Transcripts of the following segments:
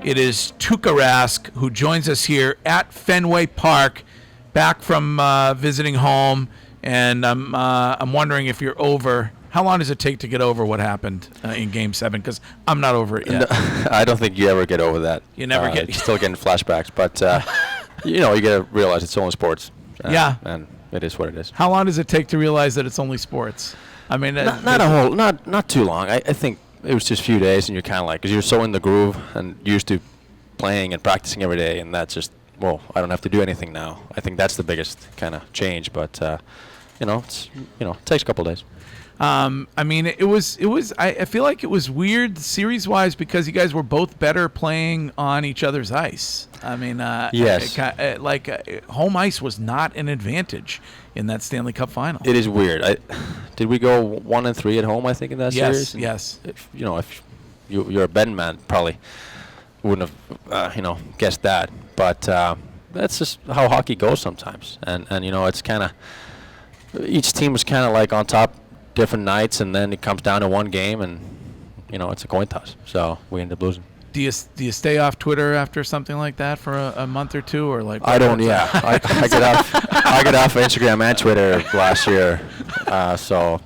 It is Tuukka Rask, who joins us here at Fenway Park, back from visiting home, and I'm wondering if you're over. How long does it take to get over what happened in Game 7? Because I'm not over it yet. No, I don't think you ever get over that. You never get. You're still getting flashbacks, but you got to realize it's only sports. And it is what it is. How long does it take to realize that it's only sports? I mean, not too long. I think it was just a few days, and you're kind of like, because you're so in the groove and used to playing and practicing every day, and that's just, well, I don't have to do anything now. I think that's the biggest kind of change, but it takes a couple of days. I mean, it was. I feel like it was weird series-wise because you guys were both better playing on each other's ice. I mean, yes, home ice was not an advantage in that Stanley Cup final. It is weird. Did we go 1-3 at home? I think in that series. Yes. If you're a betting man, probably wouldn't have guessed that. But that's just how hockey goes sometimes, and it's kind of each team was kind of like on top different nights, and then it comes down to one game, and it's a coin toss. So we end up losing. Do you stay off Twitter after something like that for a month or two, or like? I don't. Yeah, I get off Instagram and Twitter last year. So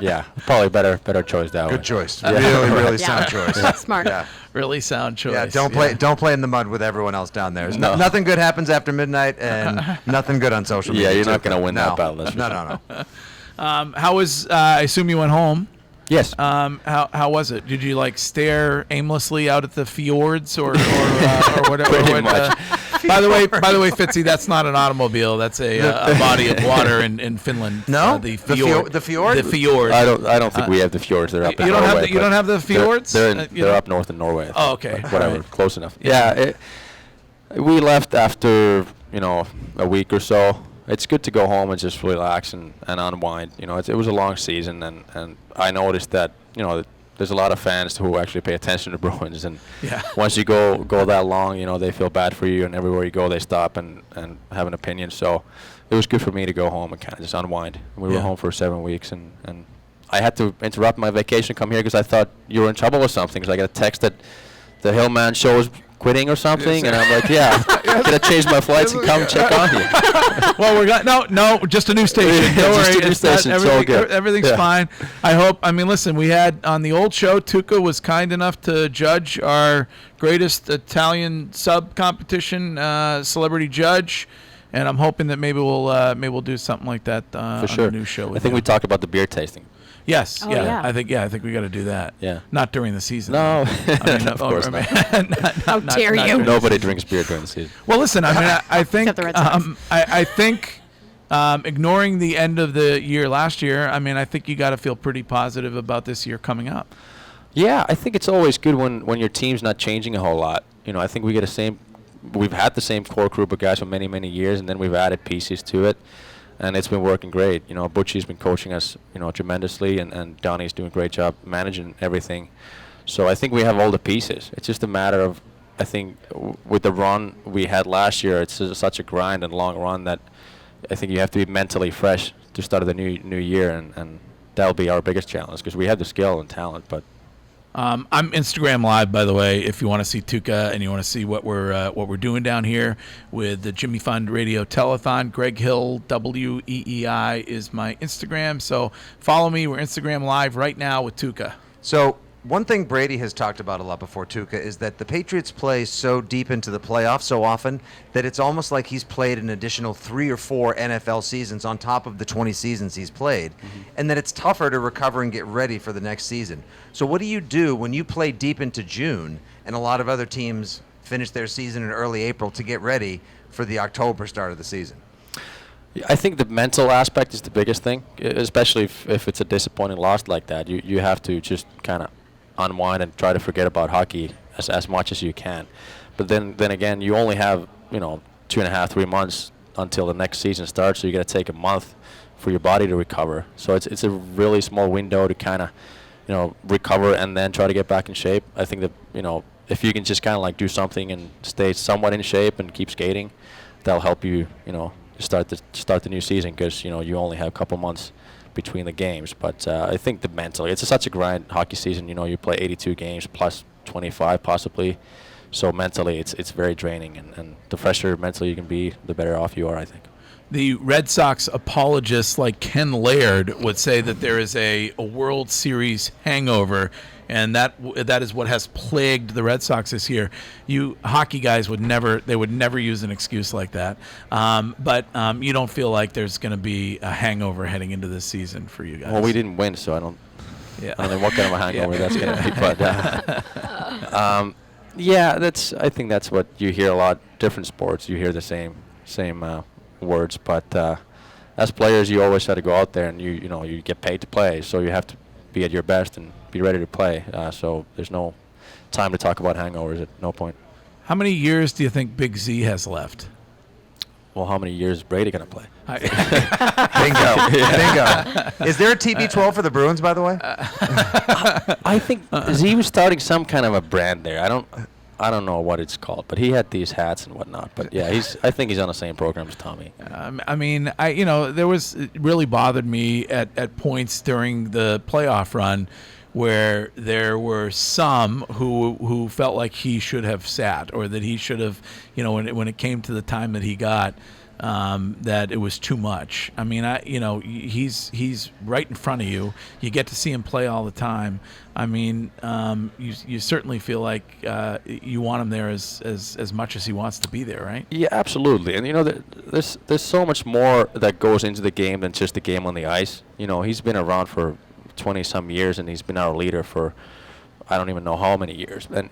yeah, probably better choice that way. Good choice. Really sound choice. Smart. Yeah. Really sound choice. Yeah, don't play in the mud with everyone else down there. Nothing good happens after midnight, and nothing good on social media. Yeah, you're not going to win that battle. No. How was? I assume you went home. Yes. How was it? Did you stare aimlessly out at the fjords or whatever? Pretty much. By the way, Fitzy, that's not an automobile. That's a body of water in Finland. No, the fjord. The fjord. The fjord. I don't think we have the fjords. They're up in Norway. You don't have the fjords. They're up north in Norway. Oh, okay. Whatever. Right. Close enough. Yeah. We left after a week or so. It's good to go home and just relax and unwind. It was a long season, and I noticed that there's a lot of fans who actually pay attention to Bruins, and once you go that long, they feel bad for you, and everywhere you go they stop and have an opinion. So it was good for me to go home and kind of just unwind. We were home for 7 weeks, and I had to interrupt my vacation, come here because I thought you were in trouble or something. Because I got a text that the Hillman show was quitting or something, and I'm like, gonna change my flights and come check on you. Well, no, just a new station. Don't worry, it's all good. Everything's fine. I hope. I mean, listen, we had on the old show, Tuukka was kind enough to judge our greatest Italian sub competition, celebrity judge, and I'm hoping that maybe we'll do something like that on the new show. I think we talked about the beer tasting. Yes, oh, yeah. I think we got to do that. Yeah. Not during the season. No, of course not. How dare you? Nobody drinks beer during the season. Well, listen, I think ignoring the end of the year last year, I think you got to feel pretty positive about this year coming up. Yeah, I think it's always good when your team's not changing a whole lot. I think we've had the same core group of guys for many, many years, and then we've added pieces to it. And it's been working great. Butchie's been coaching us, tremendously, and Donnie's doing a great job managing everything. So I think we have all the pieces. It's just a matter of, I think, with the run we had last year, it's such a grind and long run that I think you have to be mentally fresh to start the new year, and that'll be our biggest challenge because we have the skill and talent, but. I'm Instagram Live, by the way, if you want to see Tuukka and you want to see what we're doing down here with the Jimmy Fund Radio-Telethon. Greg Hill, WEEI is my Instagram. So follow me. We're Instagram Live right now with Tuukka. So one thing Brady has talked about a lot before, Tuukka, is that the Patriots play so deep into the playoffs so often that it's almost like he's played an additional 3 or 4 NFL seasons on top of the 20 seasons he's played, and that it's tougher to recover and get ready for the next season. So what do you do when you play deep into June and a lot of other teams finish their season in early April to get ready for the October start of the season? I think the mental aspect is the biggest thing, especially if it's a disappointing loss like that. You have to just kind of unwind and try to forget about hockey as much as you can. But then again, you only have 2.5, 3 months until the next season starts, so you got to take a month for your body to recover. So it's a really small window to kind of recover and then try to get back in shape. I think that if you can just kind of do something and stay somewhat in shape and keep skating, that'll help you start the new season because you only have a couple months between the games. But I think the mentally, it's such a grind hockey season. You play 82 games plus 25 possibly. So mentally, it's very draining, and the fresher mentally you can be, the better off you are, I think. The Red Sox apologists like Ken Laird would say that there is a World Series hangover, and that is what has plagued the Red Sox this year. You hockey guys would never use an excuse like that. But you don't feel like there's going to be a hangover heading into this season for you guys. Well, we didn't win, so I don't know what kind of a hangover that's going to be. But I think that's what you hear a lot. Different sports, you hear the same words, but as players, you always have to go out there, and you get paid to play, so you have to be at your best and be ready to play. So there's no time to talk about hangovers at no point. How many years do you think Big Z has left? Well, how many years is Brady going to play? Bingo. Is there a TB12 for the Bruins, by the way? I think Z was starting some kind of a brand there. I don't know what it's called, but he had these hats and whatnot. But yeah, I think he's on the same program as Tommy. It really bothered me at points during the playoff run where there were some who felt like he should have sat, or that he should have, when it came to the time that he got, that it was too much. I mean, he's right in front of you. You get to see him play all the time. I mean, you certainly feel like you want him there as much as he wants to be there, right? Yeah, absolutely. And there's so much more that goes into the game than just the game on the ice. He's been around for 20-some years, and he's been our leader for I don't even know how many years. And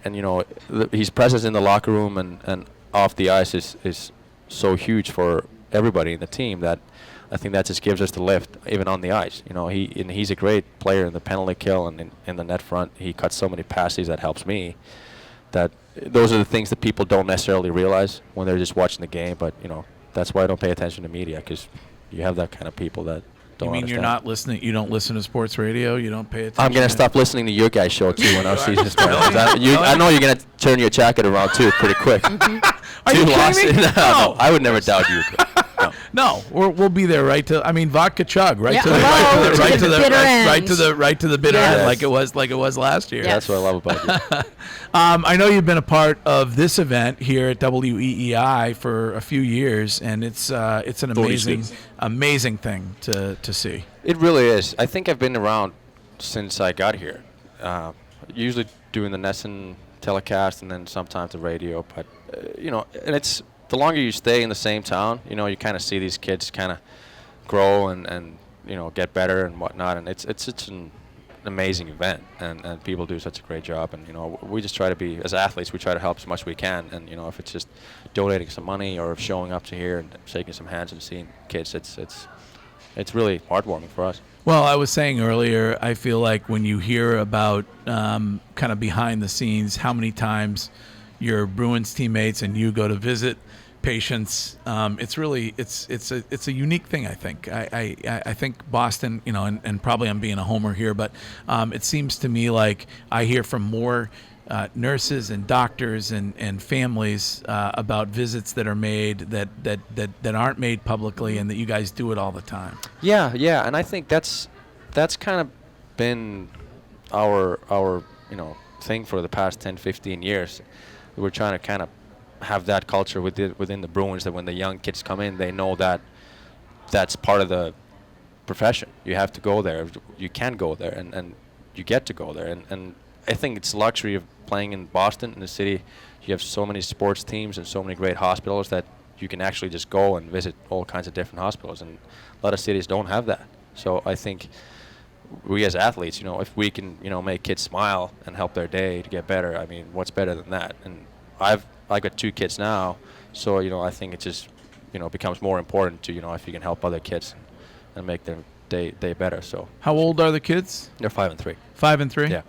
his presence in the locker room and off the ice is so huge for everybody in the team that I think that just gives us the lift, even on the ice. He's a great player in the penalty kill and in the net front. He cuts so many passes that helps me. That those are the things that people don't necessarily realize when they're just watching the game. But that's why I don't pay attention to media, because you have that kind of people that don't. You mean understand. You're not listening? You don't listen to sports radio? You don't pay attention? I'm gonna stop listening to your guys' show too when our season starts. I know you're gonna turn your jacket around too pretty quick. Are you kidding me? No, I would never doubt you. No, we'll be there vodka chug right to the bitter end, like it was last year. That's what I love about you. I know you've been a part of this event here at WEEI for a few years, and it's an amazing thing to see. It really is. I think I've been around since I got here. Usually doing the NESN telecast and then sometimes the radio, but and it's. The longer you stay in the same town, you kind of see these kids kind of grow and get better and whatnot, and it's such an amazing event, and people do such a great job, and we just try to be, as athletes, we try to help as much as we can, and if it's just donating some money or showing up to here and shaking some hands and seeing kids, it's really heartwarming for us. Well, I was saying earlier, I feel like when you hear about kind of behind the scenes, how many times your Bruins teammates and you go to visit patients, it's a unique thing. I think I think Boston, and probably I'm being a homer here, but it seems to me like I hear from more nurses and doctors and families about visits that are made that aren't made publicly, and that you guys do it all the time. Yeah, and I think that's kind of been our thing for the past 10-15 years. We're trying to kind of have that culture within the Bruins, that when the young kids come in, they know that that's part of the profession. You have to go there. You can go there, and you get to go there. And I think it's a luxury of playing in Boston, in the city. You have so many sports teams and so many great hospitals that you can actually just go and visit all kinds of different hospitals. And a lot of cities don't have that. So I think we as athletes, if we can, make kids smile and help their day to get better, I mean, what's better than that? And I've got 2 kids now, so I think it just becomes more important to if you can help other kids and make their day better. So how old are the kids? They're 5 and 3. 5 and 3. Yeah.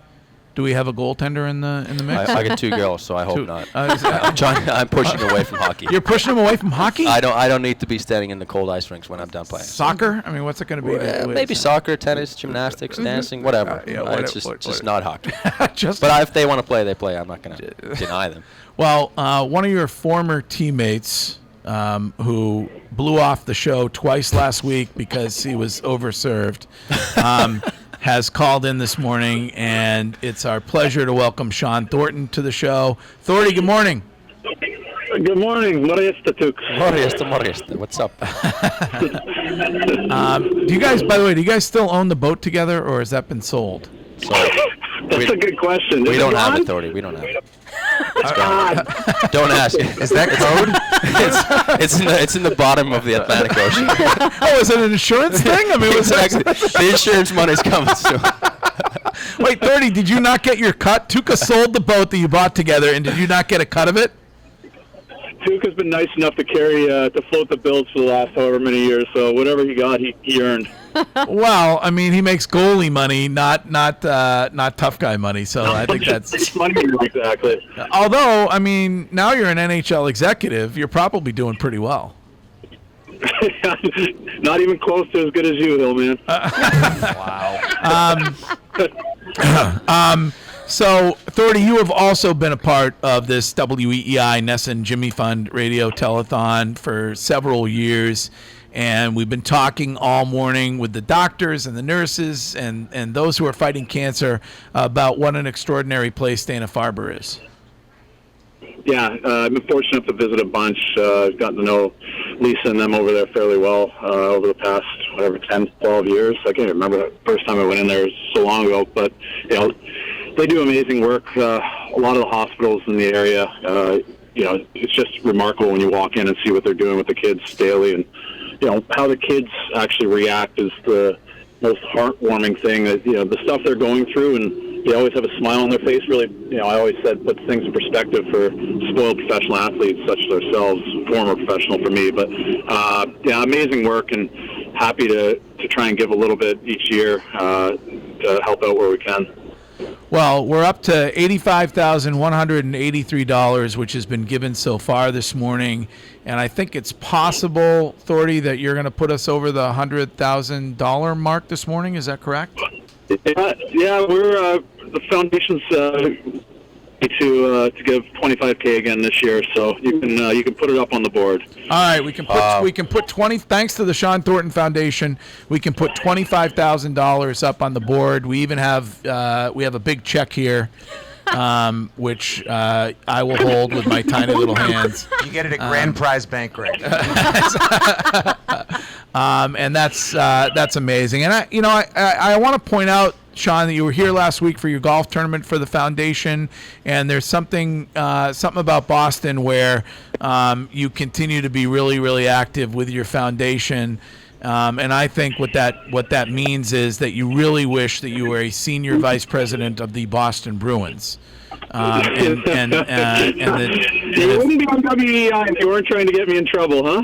Do we have a goaltender in the mix? I got 2 girls, so I hope not. I'm pushing away from hockey. You're pushing them away from hockey? I don't need to be standing in the cold ice rinks when I'm done playing. Soccer? I mean, what's it going to be? Maybe soccer, tennis, gymnastics, dancing, whatever. It's just not hockey. But if they want to play, they play. I'm not going to deny them. Well, one of your former teammates who blew off the show twice last week because he was overserved has called in this morning, and it's our pleasure to welcome Sean Thornton to the show. Thornton, good morning. Good morning. Morjesta, Tuukka. Morjesta. What's up? Do you guys, by the way, do you guys still own the boat together, or has that been sold? That's a good question. We Is don't it have gone? authority. We don't have it. Don't ask. Is that code? It's in the bottom of the Atlantic Ocean. Oh, is it an insurance thing? I mean, was Exactly. The insurance money's coming soon. Wait, 30, did you not get your cut? Tuukka sold the boat that you bought together, and did you not get a cut of it? Tuukka's been nice enough to to float the bills for the last however many years, so whatever he got, he earned. Well, I mean, he makes goalie money, not tough guy money. So I think that's money, exactly. Although, I mean, now you're an NHL executive, you're probably doing pretty well. Not even close to as good as you, Hill, man. Wow. So, Thornton, you have also been a part of this WEEI NESN Jimmy Fund Radio-Telethon for several years, and we've been talking all morning with the doctors and the nurses and those who are fighting cancer about what an extraordinary place Dana-Farber is. Yeah, I've been fortunate enough to visit a bunch. I've gotten to know Lisa and them over there fairly well over the past, 10, 12 years. I can't remember the first time I went in there so long ago, but, they do amazing work. A lot of the hospitals in the area, it's just remarkable when you walk in and see what they're doing with the kids daily. And, how the kids actually react is the most heartwarming thing. That, the stuff they're going through, and they always have a smile on their face. Really, I always said puts things in perspective for spoiled professional athletes such as ourselves, former professional for me. But, amazing work, and happy to try and give a little bit each year to help out where we can. Well, we're up to $85,183, which has been given so far this morning, and I think it's possible, Thordy, that you're going to put us over the $100,000 mark this morning. Is that correct? Yeah, we're the foundation's to give $25K again this year, so you can put it up on the board. All right, we can put 20. Thanks to the Sean Thornton Foundation, we can put $25,000 up on the board. We even have a big check here, which I will hold with my tiny little hands. You get it at Grand Prize Bank, Greg. And that's amazing. And I want to point out, Sean, that you were here last week for your golf tournament for the foundation, and there's something about Boston where you continue to be really, really active with your foundation. And I think what that means is that you really wish that you were a senior vice president of the Boston Bruins. You wouldn't be on WEEI if you weren't trying to get me in trouble, huh?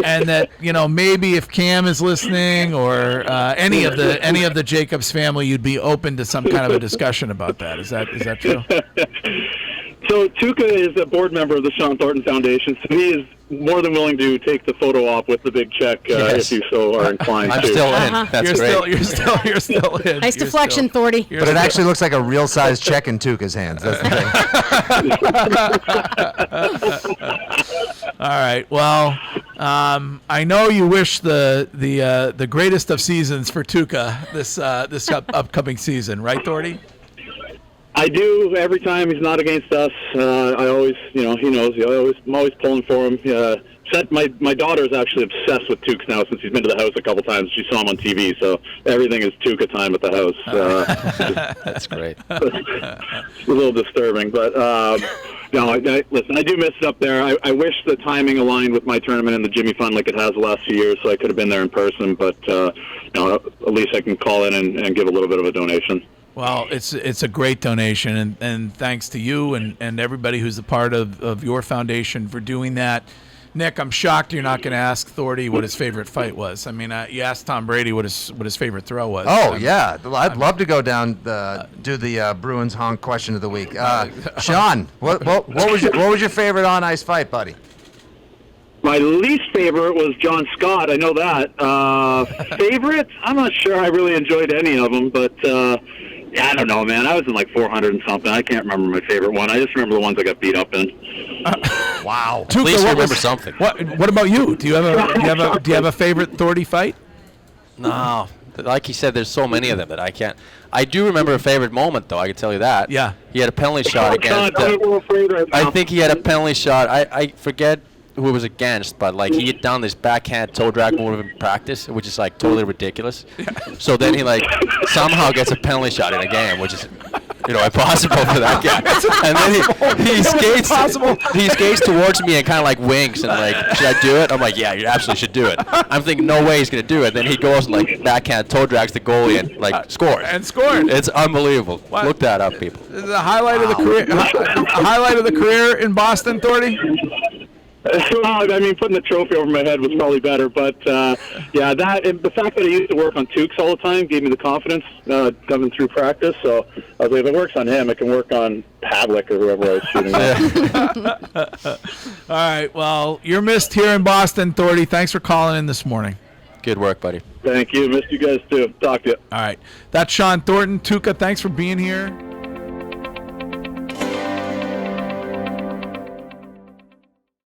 And that maybe if Cam is listening or any of the Jacobs family, you'd be open to some kind of a discussion about that. Is that true? So Tuukka is a board member of the Sean Thornton Foundation, so he is more than willing to take the photo op with the big check if you so are inclined I'm to. still in. That's great. You're still in. Nice deflection, Thordy. But it actually looks like a real-size check in Tuukka's hands. That's the thing. All right. Well, I know you wish the greatest of seasons for Tuukka this upcoming season, right, Thordy? I do. Every time he's not against us, I always, he knows. I'm always pulling for him. My daughter's actually obsessed with Tuukka now since he's been to the house a couple times. She saw him on TV, so everything is Tuukka time at the house. That's great. It's a little disturbing, but listen, I do miss it up there. I wish the timing aligned with my tournament and the Jimmy Fund like it has the last few years, so I could have been there in person. But at least I can call in and give a little bit of a donation. Well, it's a great donation, and thanks to you and everybody who's a part of your foundation for doing that. Nick, I'm shocked you're not going to ask Thordy what his favorite fight was. I mean, you asked Tom Brady what his favorure throw was. Oh, yeah. I'd love to go down do the Bruins honk question of the week. Sean, what was your favorite on ice fight, buddy? My least favorite was John Scott. I know that. Favorite? I'm not sure. I really enjoyed any of them, but I don't know, man. I was in like 400 and something. I can't remember my favorite one. I just remember the ones I got beat up in. Wow. At least remember something. What about you? Do you have a favorite Thordy fight? No. like he said, there's so many of them that I can't. I do remember a favorite moment, though. I can tell you that. Yeah. He had a penalty shot against. We're afraid right now. I think he had a penalty shot. I forget who it was against, but like he had done this backhand toe drag move in practice, which is like totally ridiculous. So then he like somehow gets a penalty shot in a game, which is impossible for that guy. And then he skates towards me and kind of like winks and like, should I do it? I'm like, yeah, you absolutely should do it. I'm thinking, no way he's gonna do it. Then he goes and like backhand toe drags the goalie and like scores. And scored. It's unbelievable. What? Look that up, people. This is a highlight of the career. Highlight of the career in Boston, Thornty. Well, I mean, putting the trophy over my head was probably better, but yeah, the fact that I used to work on Tuukka all the time gave me the confidence coming through practice. So I was like, if it works on him, it can work on Pavlik or whoever I was shooting at. All right. Well, you're missed here in Boston, Thorty. Thanks for calling in this morning. Good work, buddy. Thank you. Missed you guys too. Talk to you. All right. That's Sean Thornton. Tuukka, thanks for being here.